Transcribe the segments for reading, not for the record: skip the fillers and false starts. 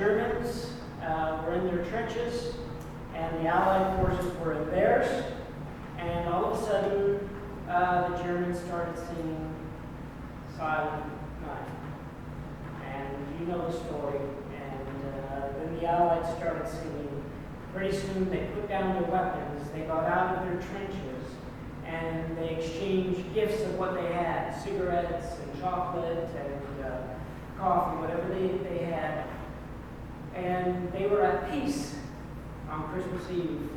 Germans were in their trenches, and the Allied forces were in theirs. And all of a sudden, the Germans started singing Silent Night. And you know the story. And then the Allies started singing. Pretty soon they put down their weapons, they got out of their trenches, and they exchanged gifts of what they had, cigarettes and chocolate and coffee, whatever they had. And they were at peace on Christmas Eve,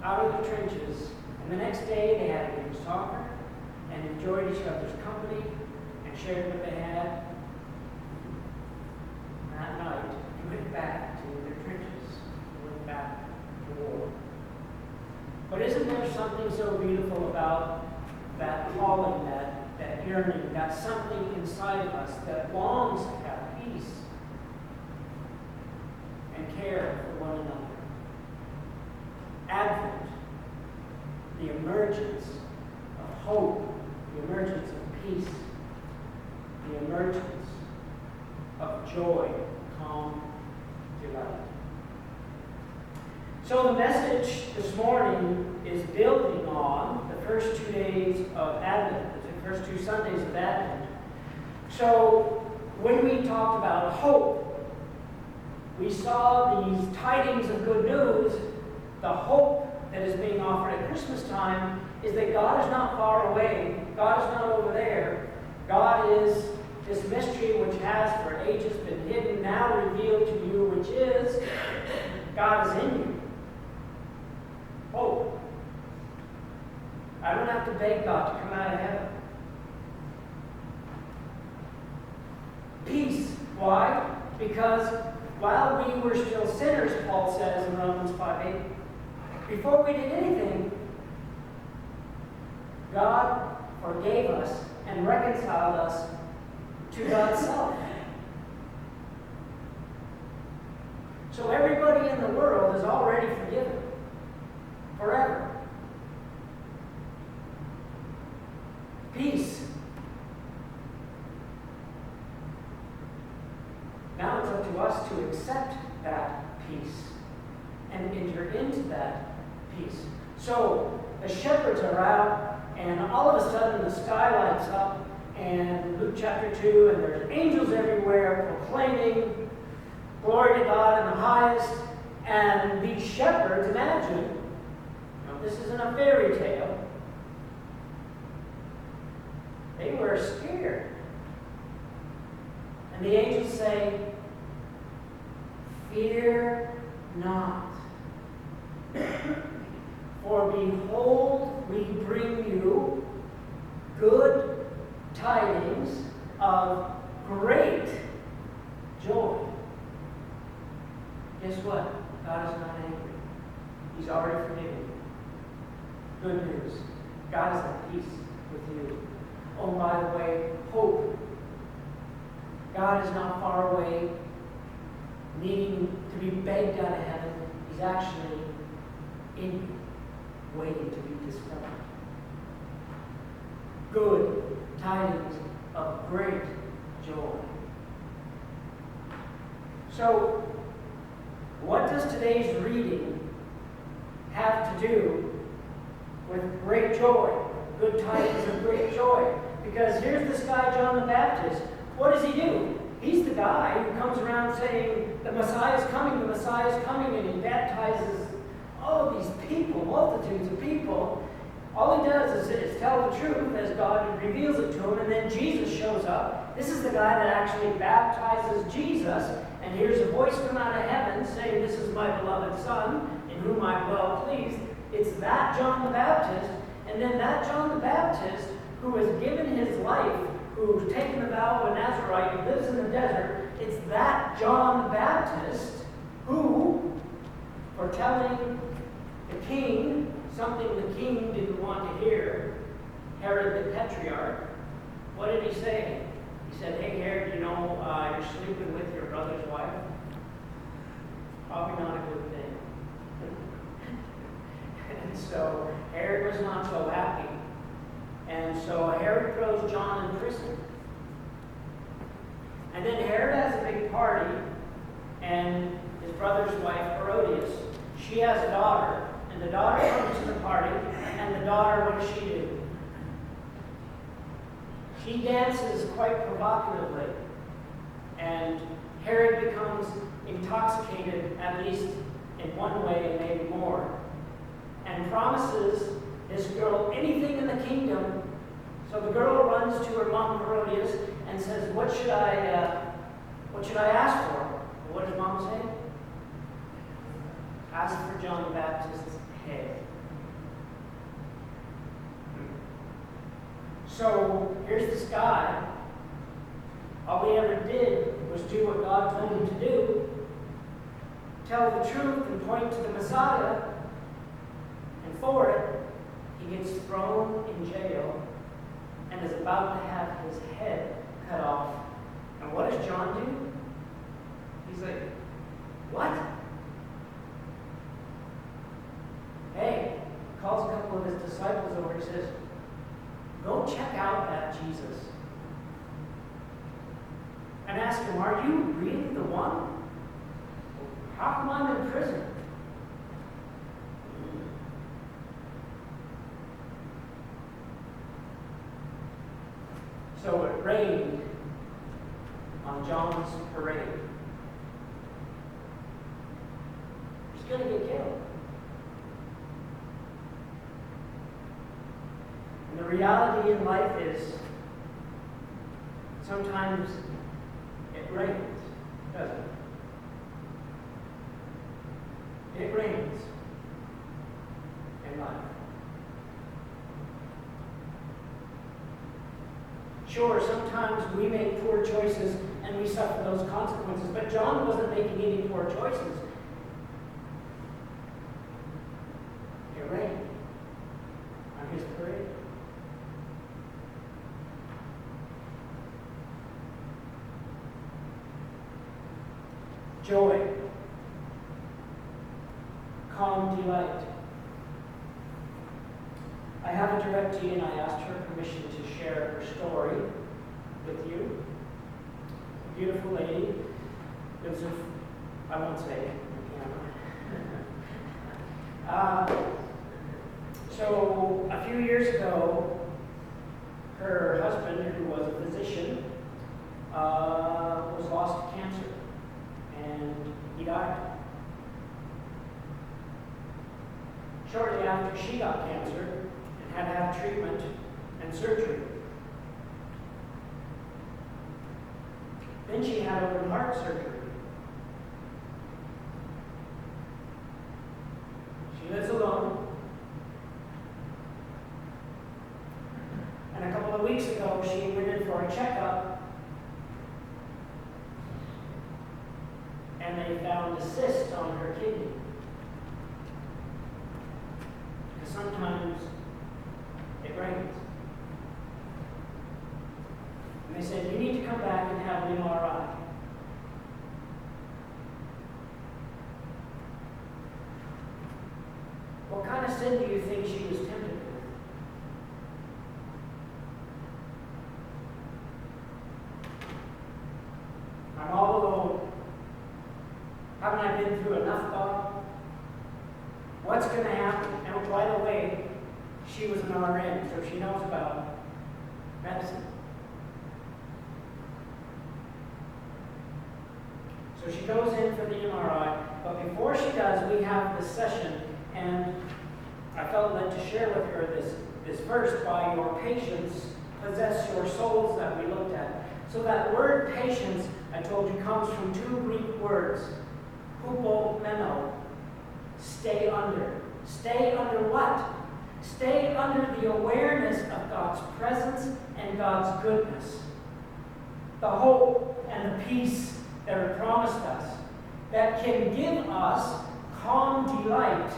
out of the trenches. And the next day they had a game of soccer and enjoyed each other's company and shared what they had. And that night, they went back to their trenches, went back to war. But isn't there something so beautiful about that calling, that yearning, that something inside of us that longs to have peace and care for one another? Advent, the emergence of hope, the emergence of peace, the emergence of joy, calm, delight. So the message this morning is building on the first 2 days of Advent, the first 2 Sundays of Advent. So when we talked about hope, we saw these tidings of good news. The hope that is being offered at Christmas time is that God is not far away. God is not over there. God is this mystery which has for ages been hidden, now revealed to you, which is God is in you. Hope. I don't have to beg God to come out of heaven. Peace. Why? Because while we were still sinners, Paul says in Romans 5:8, before we did anything, God forgave us and reconciled us to God's self. So everybody in the world is already forgiven. Forever. Peace. Now it's up to us to accept that peace and enter into that peace. So the shepherds are out, and all of a sudden the sky lights up, and Luke chapter 2, and there's angels everywhere proclaiming glory to God in the highest. And these shepherds, imagine, this isn't a fairy tale. They were scared. And the angels say, "Fear not. For behold, we bring you good tidings of great joy." Guess what? God is not angry. He's already forgiven you. Good news. God is at peace with you. Oh, by the way, hope. God is not far away, needing to be begged out of heaven. He's actually in you, waiting to be discovered. Good tidings of great joy. So, what does today's reading have to do with great joy? Good tidings of great joy. Because here's this guy, John the Baptist. What does he do? He's the guy who comes around saying, the Messiah is coming, and he baptizes all these people, multitudes of people. All he does is tell the truth as God reveals it to him, and then Jesus shows up. This is the guy that actually baptizes Jesus, and hears a voice come out of heaven saying, "This is my beloved Son, in whom I'm well pleased." It's that John the Baptist, and then that John the Baptist who has given his life, who's taken the vow of a Nazarite, who lives in the desert. It's that John the Baptist who, for telling the king something the king didn't want to hear, Herod the Tetrarch, what did he say? He said, "Hey Herod, you're sleeping with your brother's wife. Probably not a good thing." And so Herod was not so happy. And so Herod throws John in prison. And then Herod has a big party and his brother's wife, Herodias. She has a daughter, and the daughter comes to the party, and the daughter, what does she do? She dances quite provocatively, and Herod becomes intoxicated, at least in one way and maybe more, and promises this girl anything in the kingdom. So the girl runs to her mom Herodias and says, what should I ask for? Well, what does mom say? Ask for John the Baptist's head. So here's this guy. All he ever did was do what God told him to do, tell the truth and point to the Messiah, and for it, he gets thrown in jail and is about to have his head cut off. And what does John do? He's like, what? Hey, calls a couple of his disciples over and says, go check out that Jesus. And ask him, are you really the one? How come I'm in prison? So it rained on John's parade. He's going to get killed. And the reality in life is sometimes it rains, doesn't it? It rains in life. Sure, sometimes we make poor choices and we suffer those consequences, but John wasn't making any poor choices. It rained on his parade. Joy, calm delight. I have a directee and I asked her permission to share her story with you. A beautiful lady, lives in, I won't say it on camera. So a few years ago, her husband, who was a physician, was lost to cancer. And he died. Shortly after she got cancer and had to have treatment and surgery. Then she had open heart surgery. She lives alone. And a couple of weeks ago, she went in for a checkup. And they found a cyst on her kidney. Because sometimes it rains. And they said, you need to come back and have an MRI. What kind of sin do you think she was tempted with? I'm all alone. Haven't I been through enough, God? What's going to happen? And by the way, she was an RN, so she knows about medicine. So she goes in for the MRI, but before she does, we have this session, and I felt led to share with her this verse, by your patience possess your souls, that we looked at. So that word patience, I told you, comes from two Greek words. Hupomeno, stay under. Stay under what? Stay under the awareness of God's presence and God's goodness. The hope and the peace that are promised us, that can give us calm delight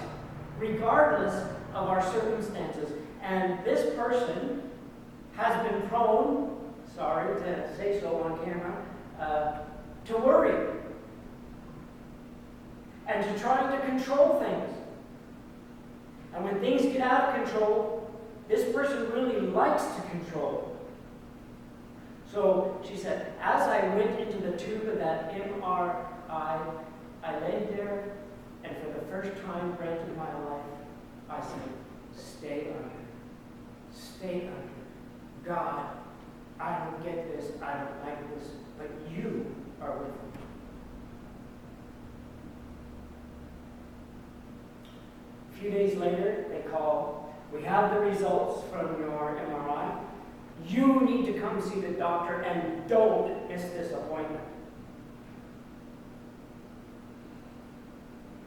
regardless of our circumstances. And this person has been prone, sorry to say so on camera, to worry. And to trying to control things. And when things get out of control, this person really likes to control. So she said, as I went into the tube of that MRI, I laid there, and for the first time, Brent, in my life, I said, stay under. Stay under. God, I don't get this, I don't like this, but you are with me. A few days later, they call, we have the results from your MRI. You need to come see the doctor and don't miss this appointment.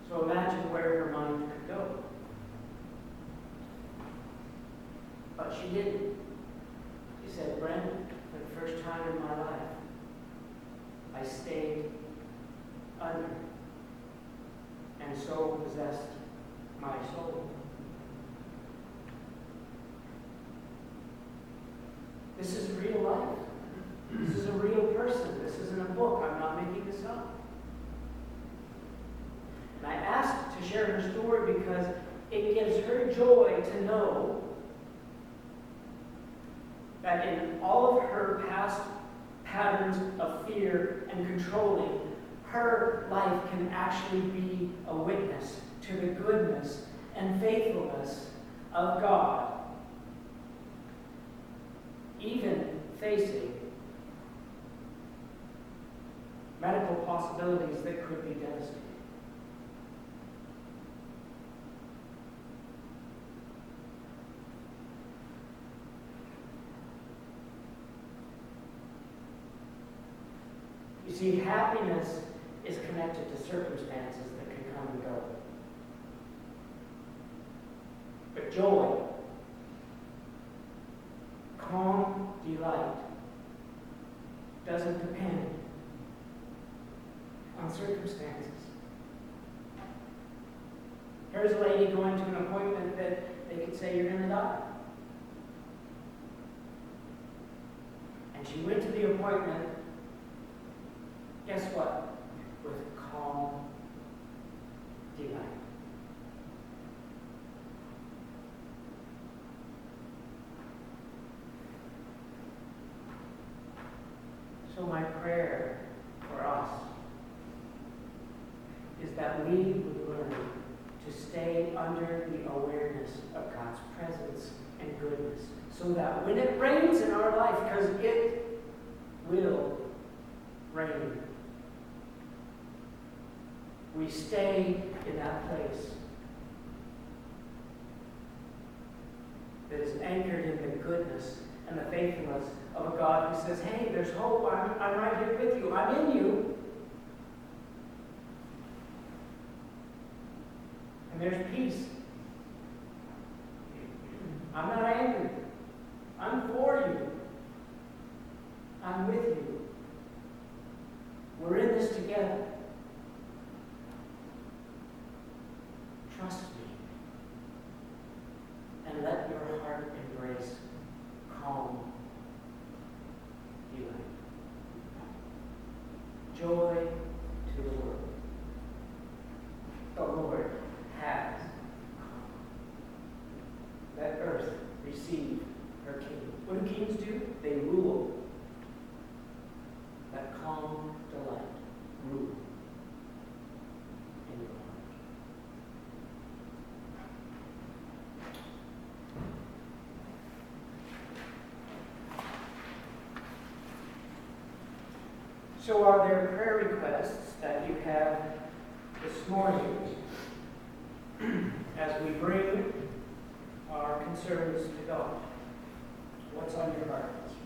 So imagine where her mind could go. But she didn't. She said, Brent, for the first time in my life, I stayed under and so possessed my soul. This is real life. This is a real person. This isn't a book. I'm not making this up. And I asked to share her story because it gives her joy to know that in all of her past patterns of fear and controlling, her life can actually be a witness to the goodness and faithfulness of God, even facing medical possibilities that could be devastating. You see, happiness is connected to circumstances that can come and go. But joy, calm delight, doesn't depend on circumstances. Here's a lady going to an appointment that they could say, you're going to die. And she went to the appointment, guess what? With calm delight. So my prayer for us is that we would learn to stay under the awareness of God's presence and goodness, so that when it rains in our life, because it will rain, we stay in that place that is anchored in the goodness and the faithfulness of a God who says, hey, there's hope, I'm right here with you, I'm in you. And there's peace. I'm not angry. I'm for you. I'm with you. We're in this together. Trust me. And let your heart embrace calm delight. Joy to the world. The Lord has come. Let earth receive her King. What do kings do? They rule. Let calm delight rule in your heart. So are there prayer requests that you have this morning as we bring our concerns to God? What's on your heart?